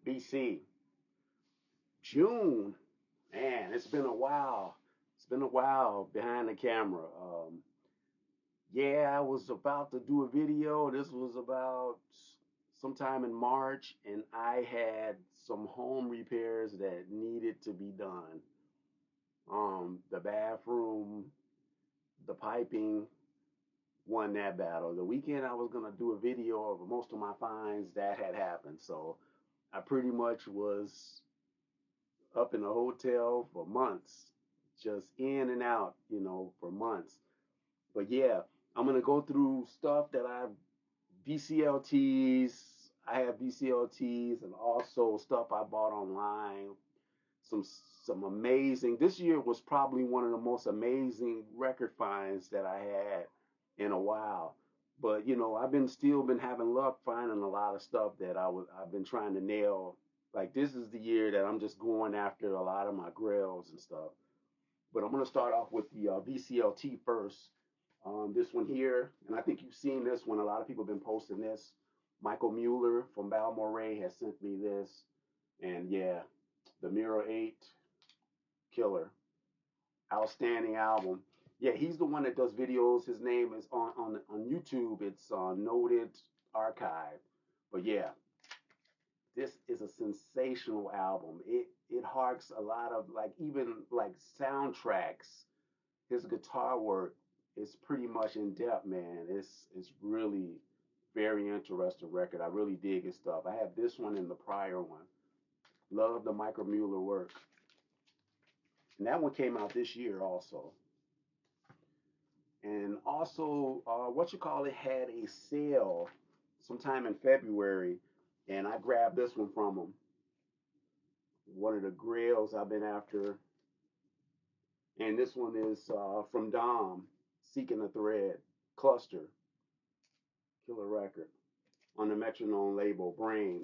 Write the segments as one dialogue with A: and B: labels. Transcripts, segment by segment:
A: BC. June. Man, it's been a while. It's been a while behind the camera. Yeah, I was about to do a video. This was about sometime in March, and I had some home repairs that needed to be done. The bathroom, the piping won that battle. The weekend I was gonna do a video of most of my finds that had happened, so I pretty much was up in the hotel for months, just in and out, for months. But yeah, I'm gonna go through stuff that I've VCLTs. I have VCLTs and also stuff I bought online. Some some amazing. This year was probably one of the most amazing record finds that I had in a while. But I've been still been having luck finding a lot of stuff that I've been trying to nail. Like this is the year that I'm just going after a lot of my grails and stuff. But I'm gonna start off with the VCLT first. This one here, and I think you've seen this one. A lot of people have been posting this. Michael Mueller from Balmoral has sent me this, and yeah, the Mirror 8 Killer, outstanding album. Yeah, he's the one that does videos. His name is on YouTube. It's Noted Archive. But yeah, this is a sensational album. It harks a lot of like even like soundtracks. His guitar work is pretty much in depth, man. It's really very interesting record. I really dig his stuff. I have this one and the prior one. Love the Michael Mueller work. And that one came out this year also. And also, what you call it had a sale sometime in February, and I grabbed this one from him. One of the grails I've been after, and this one is from Dom, Seeking a Thread, Cluster, killer record on the Metronome label, Brain.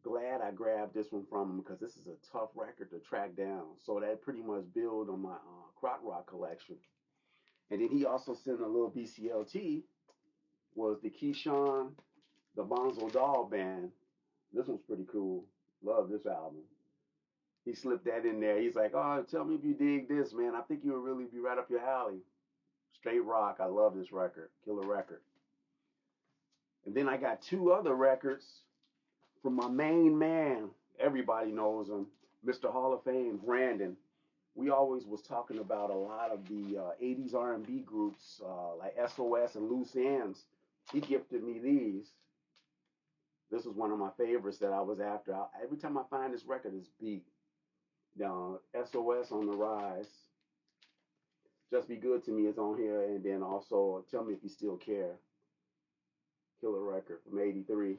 A: Glad I grabbed this one from him because this is a tough record to track down. So that pretty much build on my Crot Rock collection. And then he also sent a little BCLT, was the Keyshawn, the Bonzo Doll Band. This one's pretty cool. Love this album. He slipped that in there. He's like, oh, tell me if you dig this, man. I think you'll really be right up your alley. Straight rock. I love this record. Killer record. And then I got two other records from my main man. Everybody knows him, Mr. Hall of Fame, Brandon. We always was talking about a lot of the 80s R&B groups like SOS and Loose Ends. He gifted me these. This is one of my favorites that I was after. Every time I find this record, it's beat. SOS on the Rise. Just Be Good to Me is on here. And then also Tell Me If You Still Care. Killer record from 83.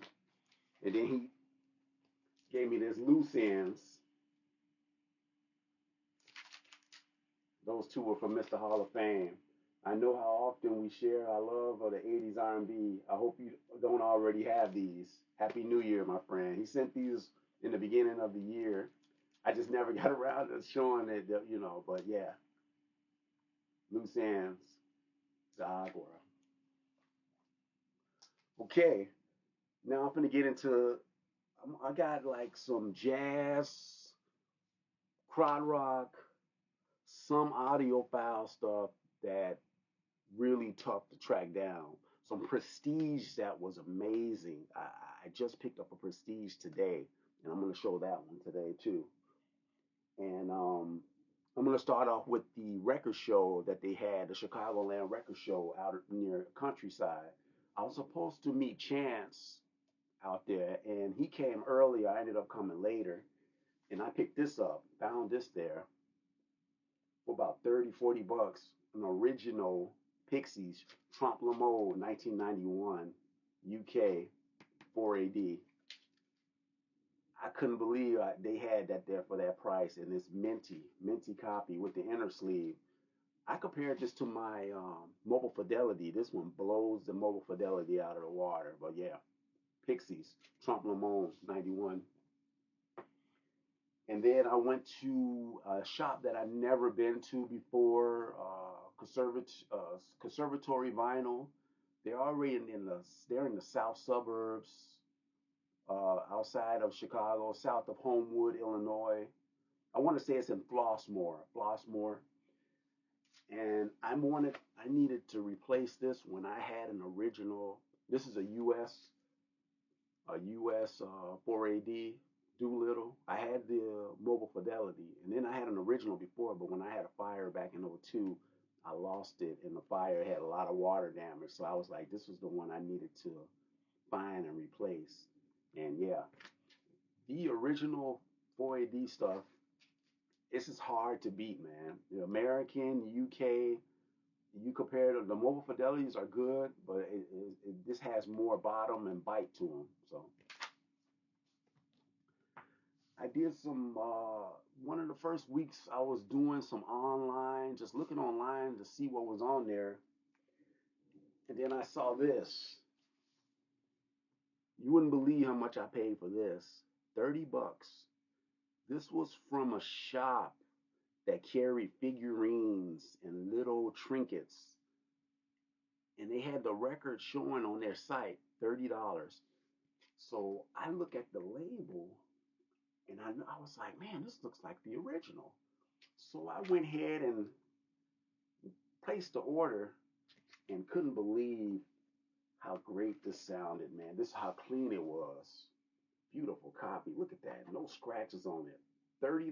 A: And then he gave me this Loose Ends. Those two were from Mr. Hall of Fame. I know how often we share our love of the 80s R&B. I hope you don't already have these. Happy New Year, my friend. He sent these in the beginning of the year. I just never got around to showing it, but yeah. Loose Ends, Agua. Okay, now I'm gonna get into. I got like some jazz, crowd rock, some audiophile stuff that really tough to track down. Some Prestige that was amazing. I just picked up a Prestige today, and I'm gonna show that one today too. And I'm gonna start off with the record show that they had, the Chicagoland record show out near Countryside. I was supposed to meet Chance out there, and he came early. I ended up coming later, and I picked this up, found this there for about 30, $40, an original Pixies Trompe la Mode 1991 UK 4AD. I couldn't believe they had that there for that price, and this minty copy with the inner sleeve. I compared this to my Mobile Fidelity. This one blows the Mobile Fidelity out of the water. But yeah, Pixies, Trompe la Mode 91. And then I went to a shop that I've never been to before, Conservatory Vinyl. They're already they're in the south suburbs outside of Chicago, south of Homewood, Illinois. I want to say it's in Flossmoor. And I needed to replace this when I had an original. This is a US 4AD Doolittle. I had the Mobile Fidelity, and then I had an original before, but when I had a fire back in '02, I lost it, and the fire had a lot of water damage. So I was like, this was the one I needed to find and replace. And yeah, the original 4AD stuff, this is hard to beat, man. The American, UK, you compare the mobile fidelities are good, but this has more bottom and bite to them. So I did some. One of the first weeks I was doing some online, just looking online to see what was on there, and then I saw this. You wouldn't believe how much I paid for this. $30. This was from a shop that carried figurines and little trinkets, and they had the record showing on their site, $30. So I look at the label and I was like, man, this looks like the original. So I went ahead and placed the order and couldn't believe how great this sounded, man. This is how clean it was. Beautiful copy. Look at that. No scratches on it. $30,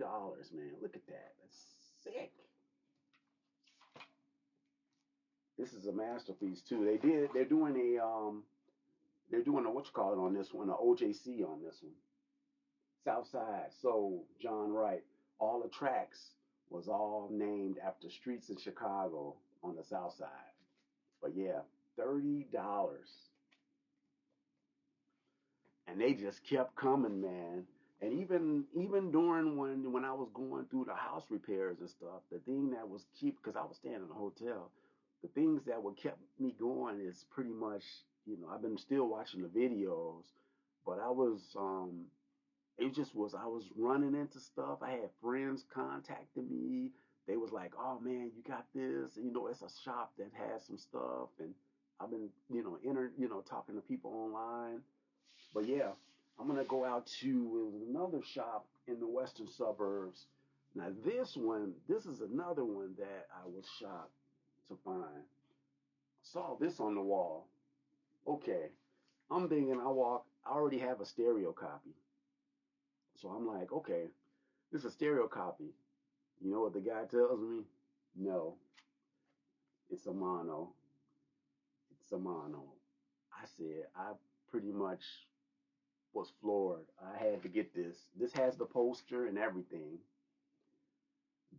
A: man. Look at that. That's sick. This is a masterpiece too. They're doing a what you call it on this one, a OJC on this one. Southside Soul, John Wright. All the tracks was all named after streets in Chicago on the South Side. But yeah, $30. And they just kept coming, man. And even during when I was going through the house repairs and stuff, the thing that was keep because I was staying in a hotel, the things that would kept me going is pretty much, I've been still watching the videos, but it just was I was running into stuff. I had friends contacting me. They was like, "Oh man, you got this." And, it's a shop that has some stuff, and I've been, talking to people online. But yeah, I'm gonna go out to another shop in the western suburbs. Now this is another one that I was shocked to find. Saw this on the wall. Okay, I'm thinking I already have a stereo copy. So I'm like, okay, this is a stereo copy. You know what the guy tells me? No, it's a mono. It's a mono. I said, I pretty much was floored. I had to get this. This has the poster and everything.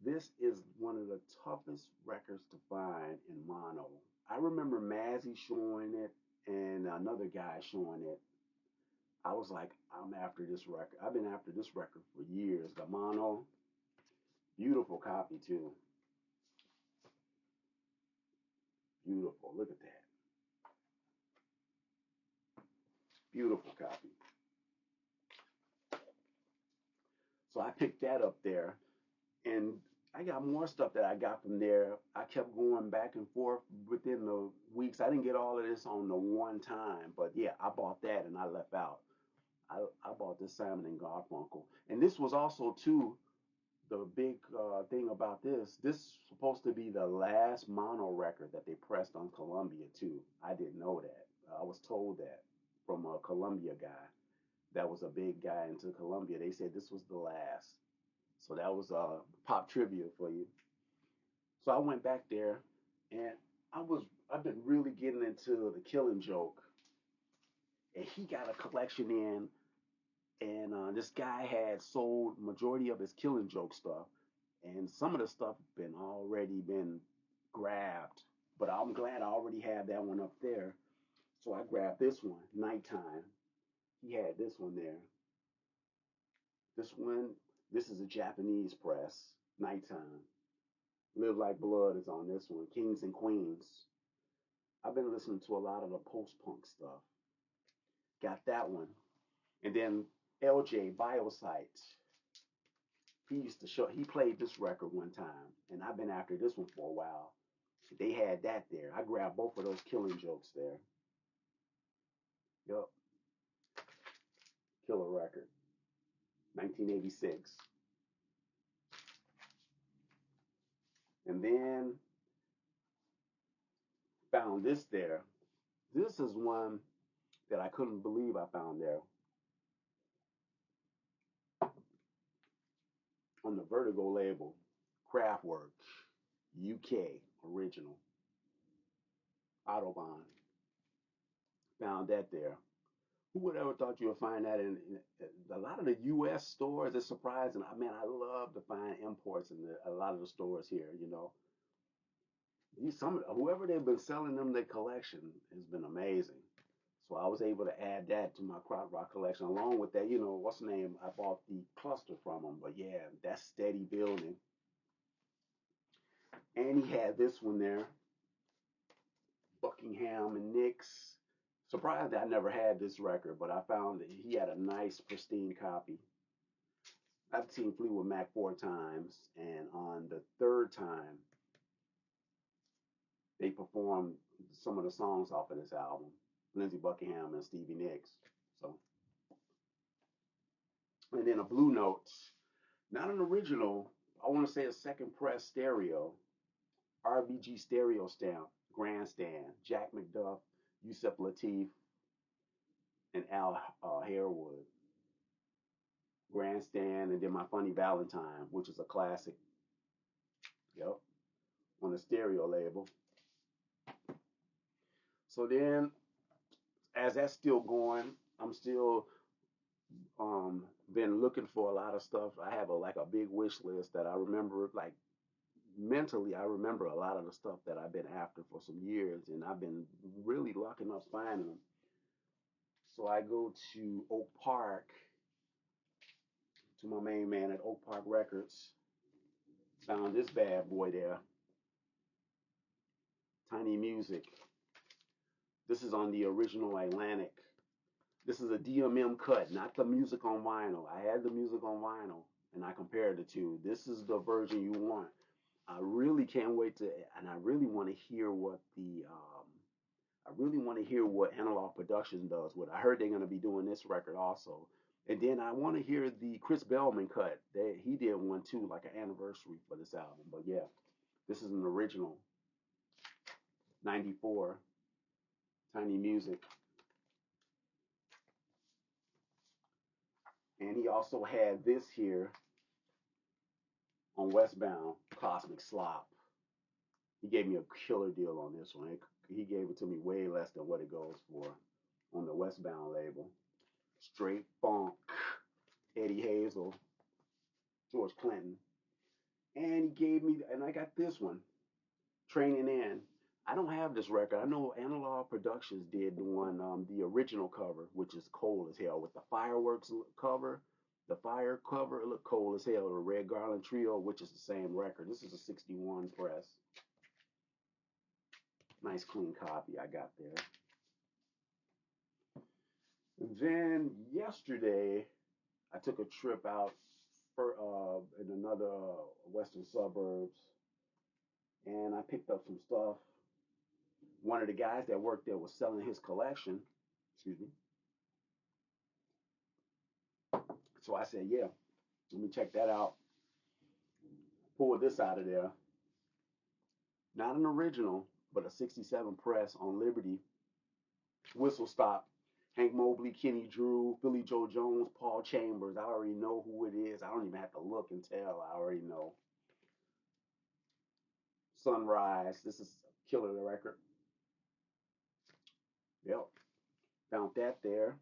A: This is one of the toughest records to find in mono. I remember Mazzy showing it and another guy showing it. I was like, I'm after this record. I've been after this record for years. The mono, beautiful copy too. Beautiful. Look at that. Beautiful copy. So I picked that up there, and I got more stuff that I got from there. I kept going back and forth within the weeks. I didn't get all of this on the one time, but yeah, I bought that and I left out. I bought this Simon and Garfunkel, and this was also too the big thing about this. This is supposed to be the last mono record that they pressed on Columbia too. I didn't know that. I was told that from a Columbia guy that was a big guy into Columbia. They said this was the last. So that was pop trivia for you. So I went back there, and I've been really getting into the Killing Joke, and he got a collection in, and this guy had sold majority of his Killing Joke stuff, and some of the stuff been already been grabbed. But I'm glad I already have that one up there. So I grabbed this one, Nighttime. He had this one there. This one, this is a Japanese press, Nighttime. Live Like Blood is on this one. Kings and Queens. I've been listening to a lot of the post-punk stuff. Got that one. And then LJ, Biosite. He played this record one time, and I've been after this one for a while. They had that there. I grabbed both of those Killing Jokes there. Yup. record, 1986. And then found this there. This is one that I couldn't believe I found there on the Vertigo label, Kraftwerk, UK, original, Autobahn. Found that there. Who would ever thought you would find that in a lot of the U.S. stores? It's surprising. I mean, I love to find imports in a lot of the stores here. You know, whoever they've been selling them their collection has been amazing. So I was able to add that to my crop rock collection along with that. You know, what's the name? I bought the cluster from them, but yeah, that's steady building. And he had this one there, Buckingham and Nicks. Surprised that I never had this record, but I found that he had a nice, pristine copy. I've seen Fleetwood Mac 4 times, and on the third time, they performed some of the songs off of this album, Lindsey Buckingham and Stevie Nicks. So, and then a Blue Notes, not an original. I want to say a second press stereo, RBG stereo stamp, Grandstand, Jack McDuff, Yusef Lateef, and Al Harewood. Grandstand, and then My Funny Valentine, which is a classic. Yep, on the stereo label. So then, as that's still going, I'm still been looking for a lot of stuff. I have like a big wish list that I remember, like mentally, I remember a lot of the stuff that I've been after for some years, and I've been really locking up finding them. So I go to Oak Park, to my main man at Oak Park Records. Found this bad boy there, Tiny Music. This is on the original Atlantic. This is a DMM cut, not the music on vinyl. I had the music on vinyl, and I compared the two. This is the version you want. I really can't wait to, and I really want to hear what I really want to hear what Analog Production does with it. I heard they're going to be doing this record also. And then I want to hear the Chris Bellman cut. He did one too, like an anniversary for this album. But yeah, this is an original, 94, Tiny Music. And he also had this here on Westbound, Cosmic Slop. He gave me a killer deal on this one. He gave it to me way less than what it goes for on the Westbound label. Straight funk, Eddie Hazel, George Clinton. And he gave me, and I got this one, Training In. I don't have this record. I know Analog Productions did the one, the original cover, which is cold as hell, with the fireworks cover. The fire cover, it looked cold as hell. The Red Garland Trio, which is the same record. This is a 61 press. Nice clean copy I got there. And then yesterday, I took a trip out for in another western suburbs, and I picked up some stuff. One of the guys that worked there was selling his collection. Excuse me. So I said, yeah, let me check that out. Pulled this out of there. Not an original, but a 67 press on Liberty. Whistle Stop. Hank Mobley, Kenny Drew, Philly Joe Jones, Paul Chambers. I already know who it is. I don't even have to look and tell. I already know. Sunrise. This is Killer the record. Yep. Found that there.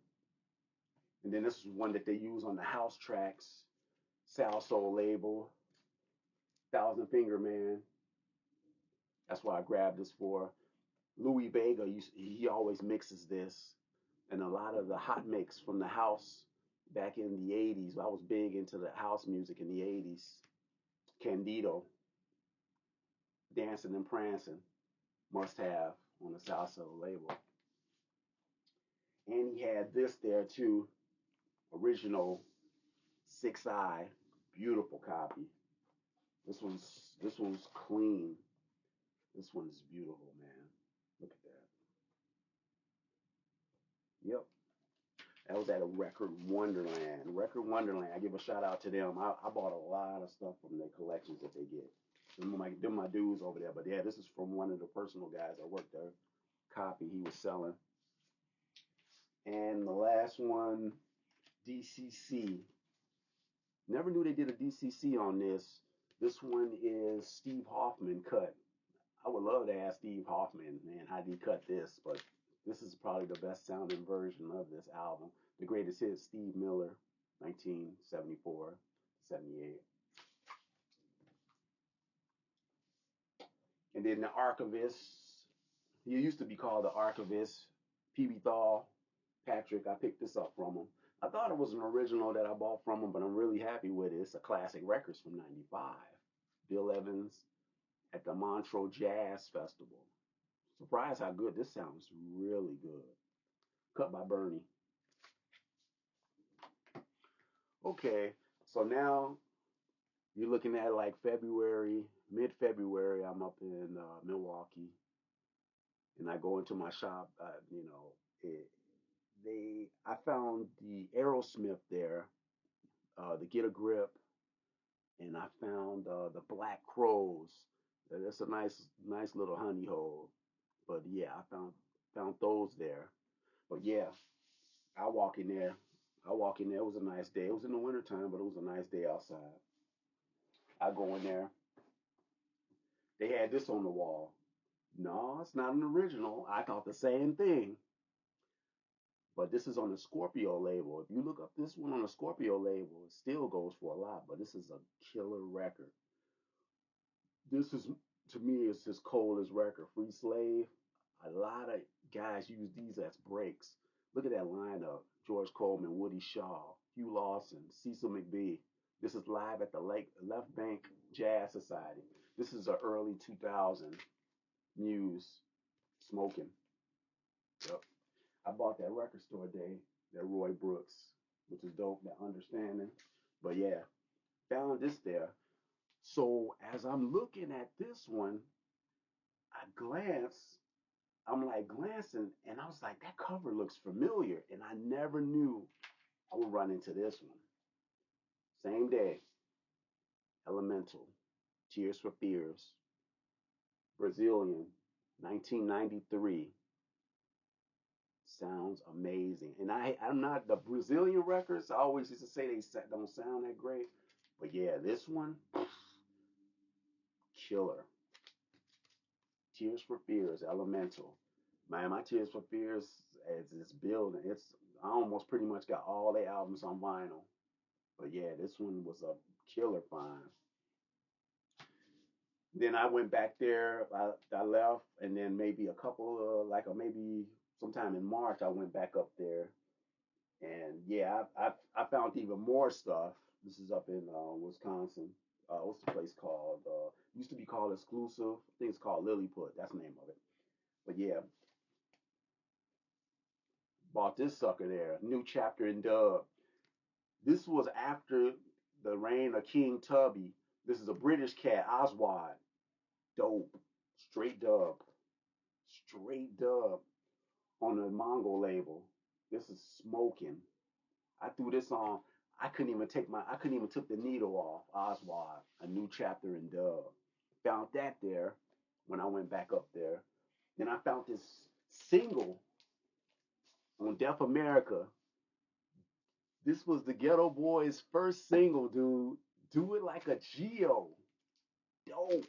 A: And then this is one that they use on the house tracks. Sal Soul label. Thousand Finger Man. That's why I grabbed this for. Louis Vega, he always mixes this. And a lot of the hot mix from the house back in the 80s. I was big into the house music in the 80s. Candido. Dancing and Prancing. Must have on the Sal Soul label. And he had this there too. Original 6i. Beautiful copy. This one's clean. This one's beautiful, man. Look at that. Yep. That was was at a Record Wonderland. Record Wonderland. I give a shout out to them. I bought a lot of stuff from their collections that they get. Them my dudes over there. But yeah, this is from one of the personal guys that worked there. Copy he was selling. And the last one, DCC. Never knew they did a DCC on this. This one is Steve Hoffman cut. I would love to ask Steve Hoffman, man, how did he cut this? But this is probably the best sounding version of this album. The greatest hits, Steve Miller, 1974, 78. And then the Archivist, he used to be called the Archivist, PB Thal, Patrick. I picked this up from him. I thought it was an original that I bought from him, but I'm really happy with it. It's a classic records from 95. Bill Evans at the Montreux Jazz Festival. Surprised how good this sounds. Really good. Cut by Bernie. Okay, so now you're looking at like February, mid-February. I'm up in Milwaukee, and I go into my shop. I found the Aerosmith there, the Get a Grip, and I found the Black Crows. That's a nice little honey hole. But yeah, I found those there. But yeah, I walk in there. I walk in there. It was a nice day. It was in the wintertime, but it was a nice day outside. I go in there. They had this on the wall. No, it's not an original. I thought the same thing. But this is on the Scorpio label. If you look up this one on the Scorpio label, it still goes for a lot, but this is a killer record. This is, to me, it's his coldest record. Free Slave. A lot of guys use these as breaks. Look at that lineup. George Coleman, Woody Shaw, Hugh Lawson, Cecil McBee. This is live at the Left Bank Jazz Society. This is a early 2000 Muse smoking. Yep. I bought that record store day, that Roy Brooks, which is dope, that understanding. But yeah, found this there. So as I'm looking at this one, I glance, I'm like glancing, and I was like, that cover looks familiar. And I never knew I would run into this one. Same day, Elemental, Tears for Fears, Brazilian, 1993. Sounds amazing. And I'm not the Brazilian records. I always used to say they don't sound that great, but yeah, this one, killer. Tears for Fears, Elemental. Man, my Tears for Fears as it's building, I almost pretty much got all the albums on vinyl. But yeah, this one was a killer find. Then I went back there. I left, and then maybe a couple of maybe sometime in March I went back up there. And yeah, I found even more stuff. This is up in Wisconsin. What's the place called? Used to be called Exclusive. I think it's called Lilliput. That's the name of it. But yeah, bought this sucker there. New Chapter in Dub. This was after the reign of King Tubby. This is a British cat, Oswald. Dope. Straight dub. Straight dub on the Mongol label. This is smoking. I threw this on. I couldn't even took the needle off. Oswald, a new chapter in Dub. Found that there when I went back up there. Then I found this single on Deaf America. This was the Ghetto Boys' first single, dude. Do It Like a Geo. Dope.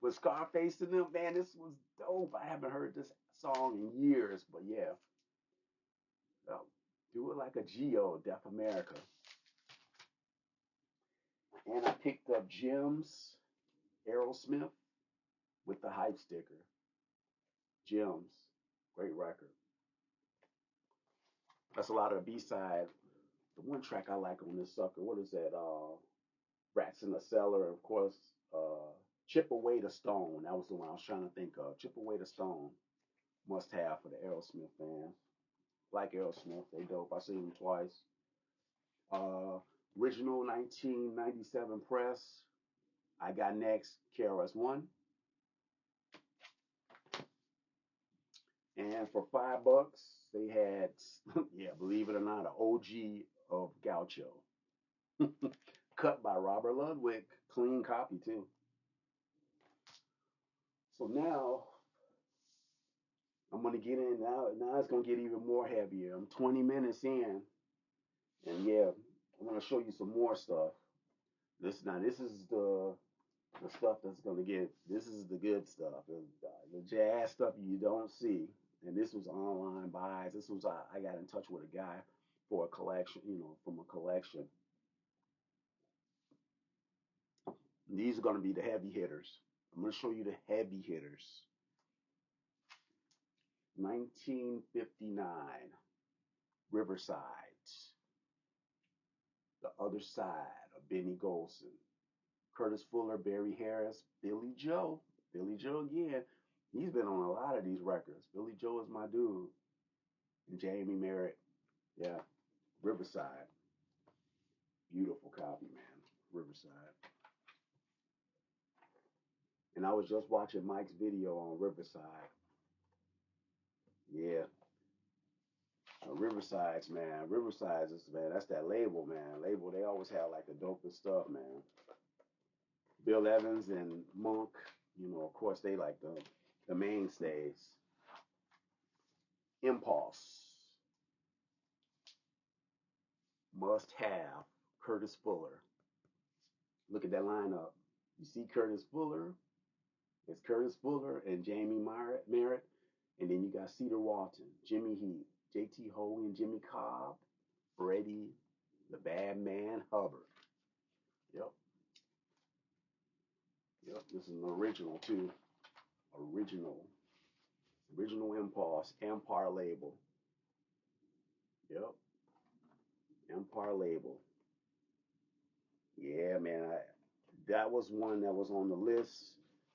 A: With Scarface in them, man, this was dope. I haven't heard this song in years, but yeah. Do It Like a Geo, Deaf America. And I picked up Jim's Aerosmith with the hype sticker. Gems. Great record. That's a lot of the B-side. The one track I like on this sucker, what is that? Rats in the Cellar, of course. Chip Away the Stone. That was the one I was trying to think of. Chip Away the Stone. Must have for the Aerosmith fans. Like Aerosmith, they dope. I seen them twice. Uh, Original 1997 press. I got next KRS-One. And for $5, They had, yeah, believe it or not, an OG of Gaucho, cut by Robert Ludwig, clean copy too. So now I'm gonna get in now. Now it's gonna get even more heavier. I'm 20 minutes in, and yeah, I'm gonna show you some more stuff. This is the stuff that's gonna get. This is the good stuff, the jazz stuff you don't see. And this was online buys. This was I got in touch with a guy for a collection, from a collection. These are gonna be the heavy hitters. I'm gonna show you the heavy hitters. 1959, Riverside, The Other Side of Benny Golson, Curtis Fuller, Barry Harris, Billy Joe. Billy Joe again. He's been on a lot of these records. Billy Joe is my dude. And Jamie Merritt. Yeah. Riverside. Beautiful copy, man. Riverside. And I was just watching Mike's video on Riverside. Yeah. Riverside's, man. Riverside's is, man, that's that label, man. Label, they always have like the dopest stuff, man. Bill Evans and Monk, of course, they like the mainstays. Impulse, Must Have, Curtis Fuller. Look at that lineup. You see Curtis Fuller. It's Curtis Fuller and Jamie Merritt. And then you got Cedar Walton, Jimmy Heath, J.T. Hogan, Jimmy Cobb, Freddie, the Bad Man Hubbard. Yep. Yep. This is an original, too. Original. Original Impulse, Empire label. Yep. Empire label. Yeah, man. That was one that was on the list.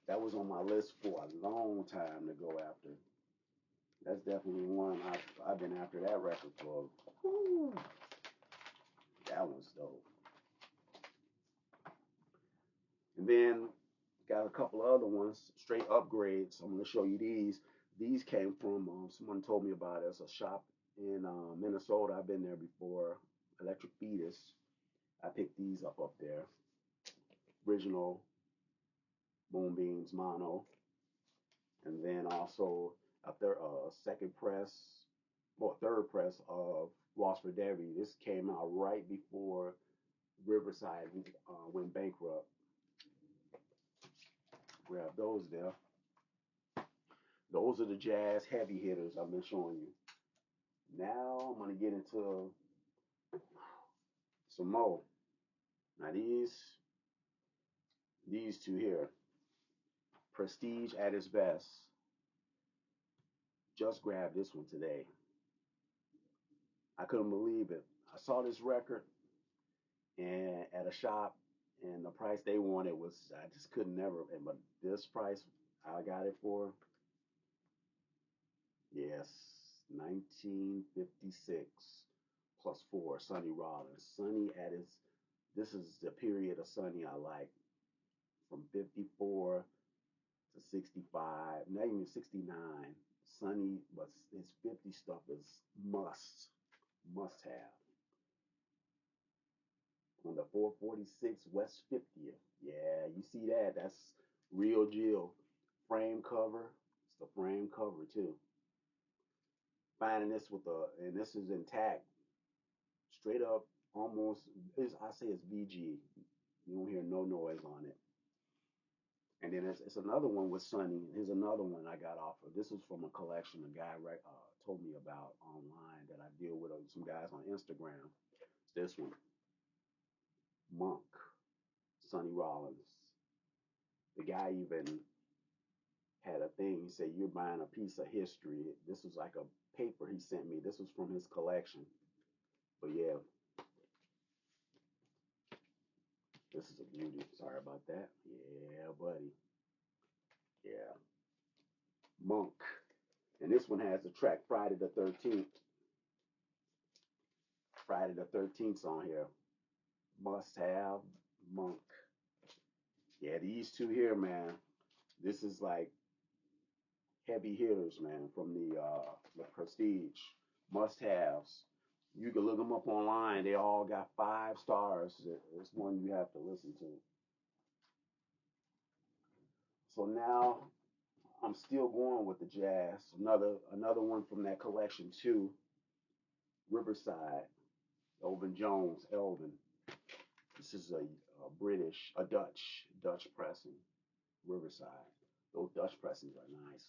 A: That was on my list for a long time to go after. That's definitely one I've been after that record for. Woo, that one's dope. And then got a couple other ones, straight upgrades. I'm gonna show you these. These came from someone told me about it. It's a shop in Minnesota. I've been there before. Electric Fetus. I picked these up there. Original Moonbeams mono, and then also a second press, or third press of Lost for Debbie. This came out right before Riverside went bankrupt. Grab those there. Those are the jazz heavy hitters I've been showing you. Now I'm gonna get into some more. Now these two here, Prestige at its best. Just grabbed this one today. I couldn't believe it. I saw this record and at a shop, and the price they wanted was I just couldn't never. But this price I got it for, yes, 1956 plus 4. Sonny Rollins. Sonny at his. This is the period of Sonny I like, from 54 to 65, not even 69. Sonny, but his 50 stuff is must have. On the 446 West 50th. Yeah, you see that? That's real Jill. Frame cover. It's the frame cover too. Finding this and this is intact. Straight up, almost, I say it's VG. You don't hear no noise on it. And then it's another one with Sonny. Here's another one I got off of. This is from a collection a guy told me about online that I deal with some guys on Instagram. This one, Monk, Sonny Rollins. The guy even had a thing. He said, "You're buying a piece of history." This was like a paper he sent me. This was from his collection. But yeah, this is a beauty. Sorry about that. Yeah, buddy. Yeah. Monk. And this one has the track Friday the 13th. Friday the 13th's on here. Must have Monk. Yeah, these two here, man. This is like heavy hitters, man, from the Prestige. must-haves. You can look them up online. They all got 5 stars. It's one you have to listen to. So now I'm still going with the jazz. Another one from that collection too. Riverside, Elvin Jones, Elvin. This is a Dutch pressing. Riverside. Those Dutch pressings are nice.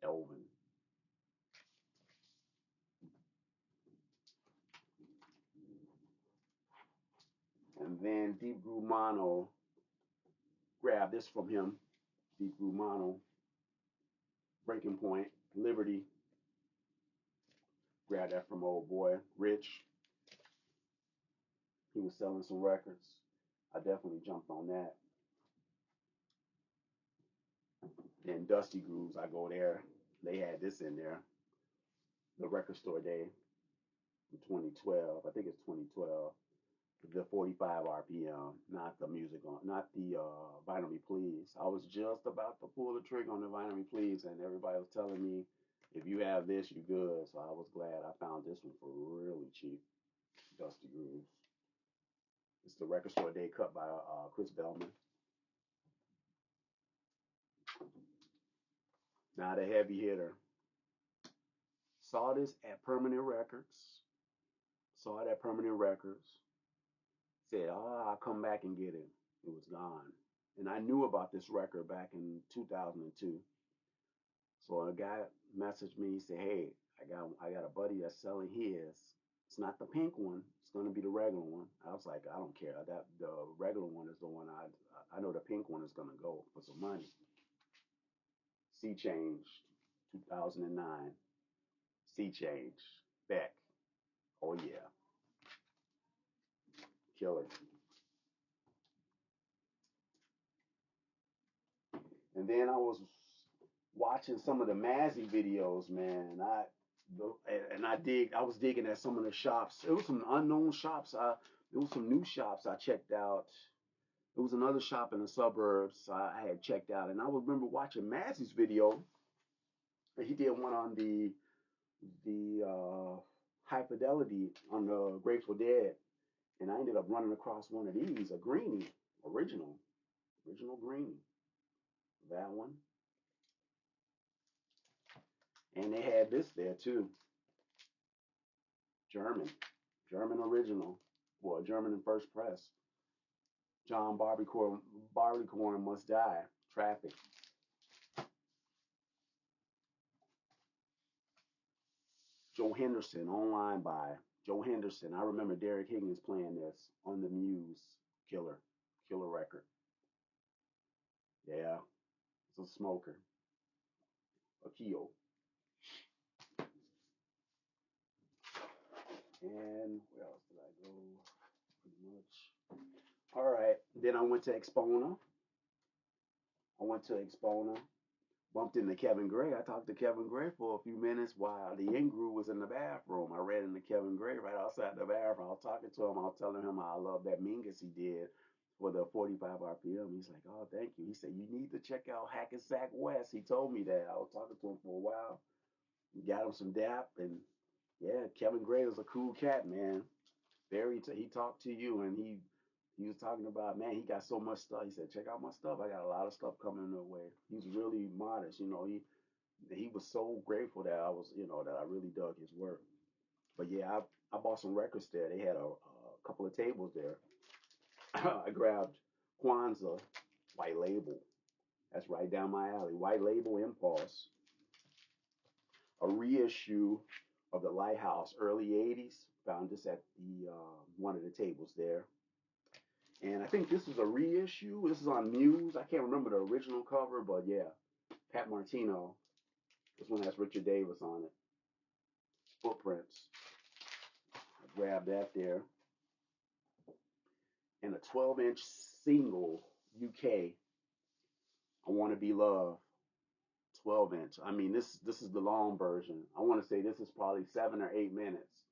A: Elvin. And then Deep Groove Mono. Grab this from him. Deep Groove Mono. Breaking Point. Liberty. Grab that from old boy. Rich. He was selling some records. I definitely jumped on that. Then Dusty Grooves, I go there. They had this in there. The record store day in 2012. I think it's 2012. The 45 RPM, not the music on, not the Vinyl Me Please. I was just about to pull the trigger on the Vinyl Me Please, and everybody was telling me, if you have this, you're good. So I was glad I found this one for really cheap. Dusty Grooves. It's the record store day cut by Chris Bellman. Not a heavy hitter. Saw this at Permanent Records. Saw it at Permanent Records. Said, oh, I'll come back and get it. It was gone. And I knew about this record back in 2002. So a guy messaged me, he said, hey, I got a buddy that's selling his. It's not the pink one. It's gonna be the regular one. I was like, I don't care. That the regular one is the one I know the pink one is gonna go for some money. Sea Change, 2009. Sea Change. Beck. Oh yeah. Killer. And then I was watching some of the Mazzy videos, man. I was digging at some of the shops. It was some unknown shops. There was some new shops I checked out. There was another shop in the suburbs I had checked out, and I remember watching Mazzy's video. He did one on the High Fidelity on the Grateful Dead, and I ended up running across one of these, a greenie, original greenie, that one, and they had this there too, German, German original, well, German in first press. John Barleycorn Must Die, Traffic. Joe Henderson, Online by Joe Henderson. I remember Derek Higgins playing this on the Muse Killer record. Yeah, it's a smoker, a Keo. And where else did I go? Pretty much. All right. Then I went to Exponent. Bumped into Kevin Gray. I talked to Kevin Gray for a few minutes while the in-group was in the bathroom. I ran into Kevin Gray right outside the bathroom. I was talking to him. I was telling him how I love that Mingus he did for the 45 RPM. He's like, oh, thank you. He said, you need to check out Hackensack West. He told me that. I was talking to him for a while. Got him some dap. And yeah, Kevin Gray is a cool cat, man. He talked to you, and he was talking about, man, he got so much stuff. He said, check out my stuff. I got a lot of stuff coming their way. He's really modest, he was so grateful that that I really dug his work. But yeah, I bought some records there. They had a couple of tables there. I grabbed Kwanzaa White Label. That's right down my alley. White Label Impulse. A reissue of the Lighthouse, early 80s. Found this at the one of the tables there. And I think this is a reissue. This is on Muse. I can't remember the original cover, but yeah, Pat Martino. This one has Richard Davis on it. Footprints. I grabbed that there. And a 12-inch single UK. I Want to Be Loved. 12-inch. I mean, this is the long version. I want to say this is probably 7 or 8 minutes.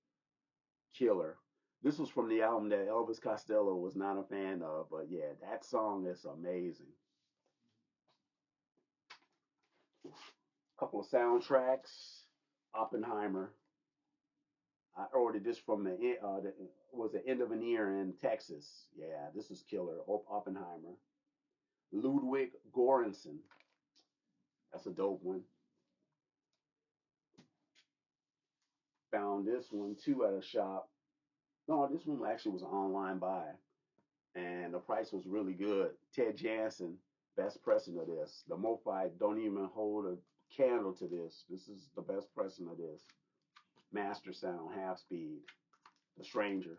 A: Killer. This was from the album that Elvis Costello was not a fan of, but yeah, that song is amazing. A couple of soundtracks. Oppenheimer. I ordered this from the was the end of an ear in Texas. Yeah, this is killer. Oppenheimer. Ludwig Göransson. That's a dope one. Found this one too at a shop. No, this one actually was an online buy, and the price was really good. Ted Jansen, best pressing of this. The Mofi don't even hold a candle to this. This is the best pressing of this. Master Sound, half speed. The Stranger.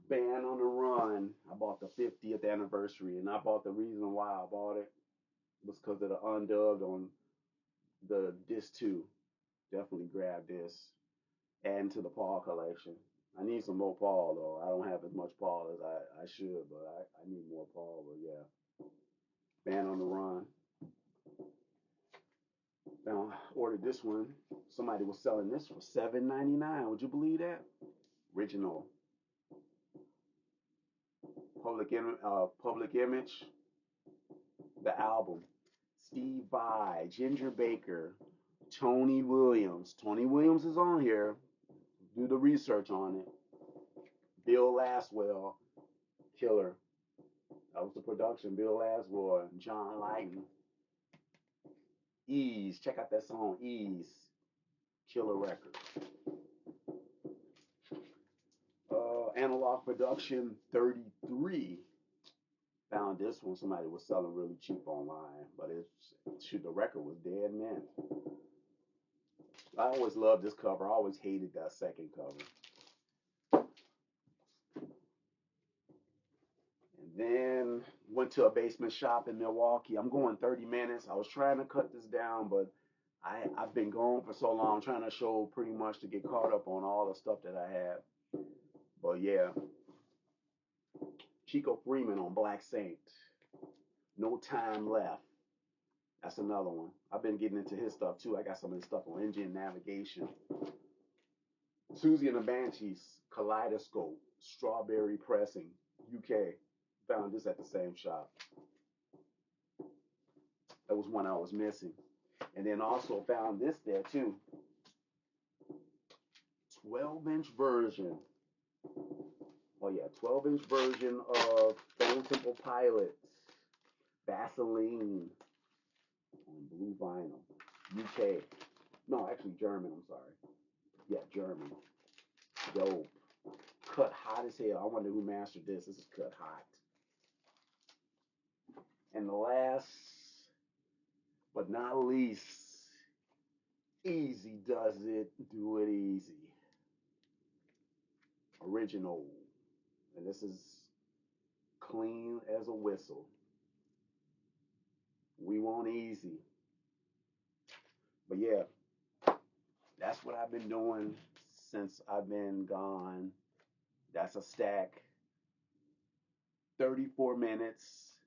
A: Band on the Run. I bought the 50th anniversary, and I bought the reason why I bought it was because of the undubbed on the disc 2. Definitely grab this. Adding to the Paul collection. I need some more Paul though. I don't have as much Paul as I should, but I need more Paul. But yeah, Band on the Run. Now ordered this one. Somebody was selling this for $7.99. Would you believe that? Original. Public Image. The album. Steve Vai, Ginger Baker, Tony Williams. Tony Williams is on here. Do the research on it. Bill Laswell, killer. That was the production. Bill Laswell, John Lydon. Ease. Check out that song, Ease. Killer record. Analog Production 33. Found this one. Somebody was selling really cheap online, but the record was dead mint. I always loved this cover. I always hated that second cover. And then went to a basement shop in Milwaukee. I'm going 30 minutes. I was trying to cut this down, but I've been gone for so long, trying to show pretty much to get caught up on all the stuff that I have. But yeah, Chico Freeman on Black Saint. No Time Left. That's another one. I've been getting into his stuff too. I got some of his stuff on engine navigation. Susie and the Banshees, Kaleidoscope, Strawberry Pressing, UK. Found this at the same shop. That was one I was missing. And then also found this there too. 12-inch version. Oh yeah, 12-inch version of Stone Temple Pilots. Vaseline on blue vinyl. UK. No, actually German, I'm sorry. Yeah, German. Dope. Cut hot as hell. I wonder who mastered this. This is cut hot. And the last but not least, Easy Does It, Do It Easy. Original. And this is clean as a whistle. We want easy. But yeah, that's what I've been doing since I've been gone. That's a stack. 34 minutes.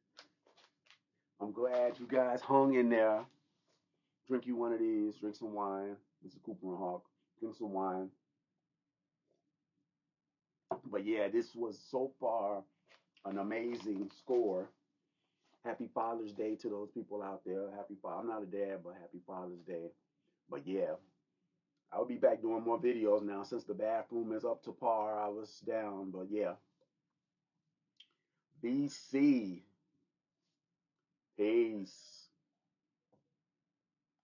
A: I'm glad you guys hung in there. Drink you one of these. Drink some wine. This is Cooper and Hawk. Drink some wine. But yeah, this was so far an amazing score. Happy Father's Day to those people out there. I'm not a dad, but happy Father's Day. But yeah, I'll be back doing more videos now since the bathroom is up to par. I was down, but yeah. BC. Peace.